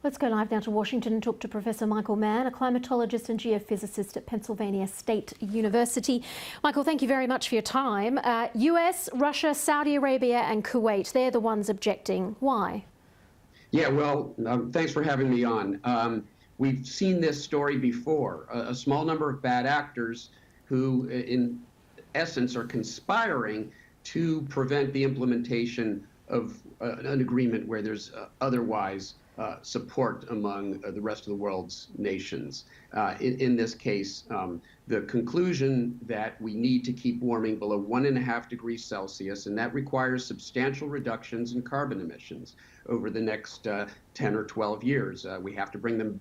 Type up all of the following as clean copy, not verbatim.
Let's go live now to Washington and talk to Professor Michael Mann, a climatologist and geophysicist at Pennsylvania State University. Michael, thank you very much for your time. US, Russia, Saudi Arabia and Kuwait, they're the ones objecting. Why? Yeah, well, thanks for having me on. We've seen this story before. A small number of bad actors who, in essence, are conspiring to prevent the implementation of an agreement where there's otherwise support among the rest of the world's nations. In this case, the conclusion that we need to keep warming below 1.5 degrees Celsius, and that requires substantial reductions in carbon emissions over the next 10 or 12 years. We have to bring them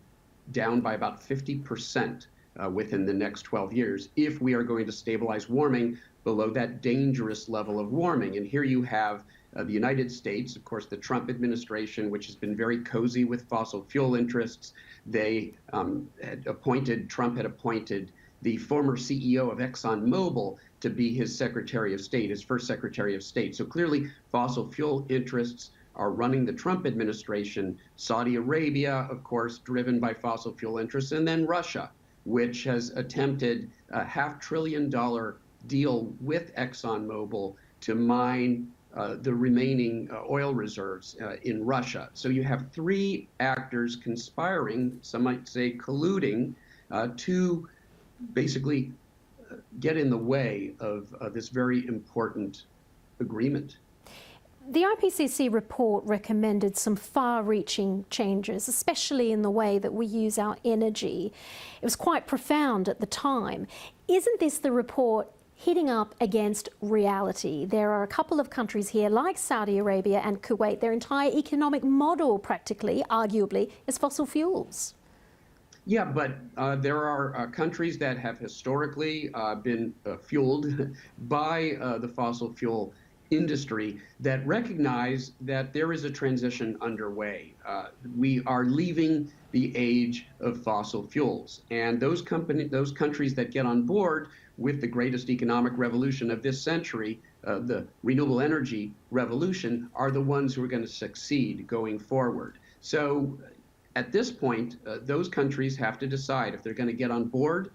down by about 50% within the next 12 years if we are going to stabilize warming below that dangerous level of warming. And here you have the United States, of course, the Trump administration, which has been very cozy with fossil fuel interests. Trump had appointed the former CEO of ExxonMobil to be his Secretary of State, his first Secretary of State. So clearly, fossil fuel interests are running the Trump administration. Saudi Arabia, of course, driven by fossil fuel interests, and then Russia, which has attempted a $500 billion deal with ExxonMobil to mine the remaining oil reserves in Russia. So you have three actors conspiring, some might say colluding, to basically get in the way of this very important agreement. The IPCC report recommended some far-reaching changes, especially in the way that we use our energy. It was quite profound at the time. Isn't this the report hitting up against reality? There are a couple of countries here, like Saudi Arabia and Kuwait, their entire economic model, practically, arguably, is fossil fuels. Yeah, but there are countries that have historically been fueled by the fossil fuel industry that recognize that there is a transition underway. We are leaving the age of fossil fuels, and those countries that get on board with the greatest economic revolution of this century, the renewable energy revolution, are the ones who are going to succeed going forward. So at this point, those countries have to decide if they're going to get on board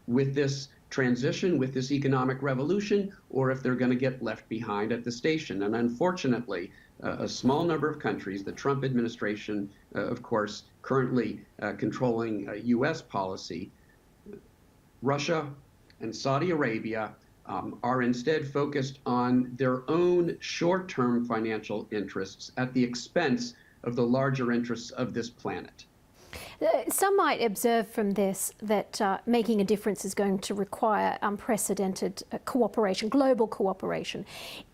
with this transition, with this economic revolution, or if they're going to get left behind at the station. And unfortunately, a small number of countries, the Trump administration, of course, currently controlling US policy, Russia and Saudi Arabia are instead focused on their own short-term financial interests at the expense of the larger interests of this planet. Some might observe from this that making a difference is going to require unprecedented cooperation, global cooperation.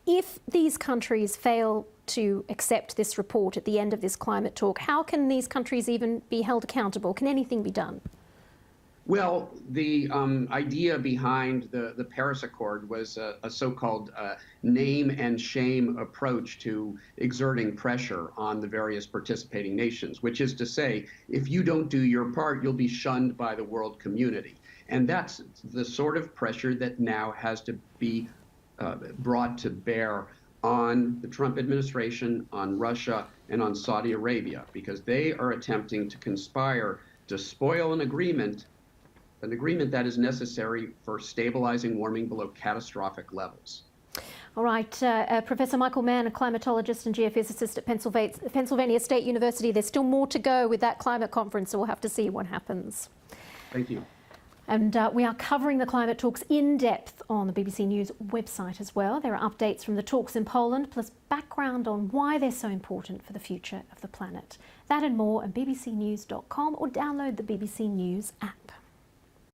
If these countries fail to accept this report at the end of this climate talk, how can these countries even be held accountable? Can anything be done? Well, the idea behind the Paris Accord was a so-called name and shame approach to exerting pressure on the various participating nations, which is to say, if you don't do your part, you'll be shunned by the world community. And that's the sort of pressure that now has to be brought to bear on the Trump administration, on Russia, and on Saudi Arabia, because they are attempting to conspire to spoil an agreement that is necessary for stabilizing warming below catastrophic levels. All right, Professor Michael Mann, a climatologist and geophysicist at Pennsylvania State University. There's still more to go with that climate conference, so we'll have to see what happens. Thank you. And we are covering the climate talks in depth on the BBC News website as well. There are updates from the talks in Poland, plus background on why they're so important for the future of the planet. That and more on bbcnews.com or download the BBC News app.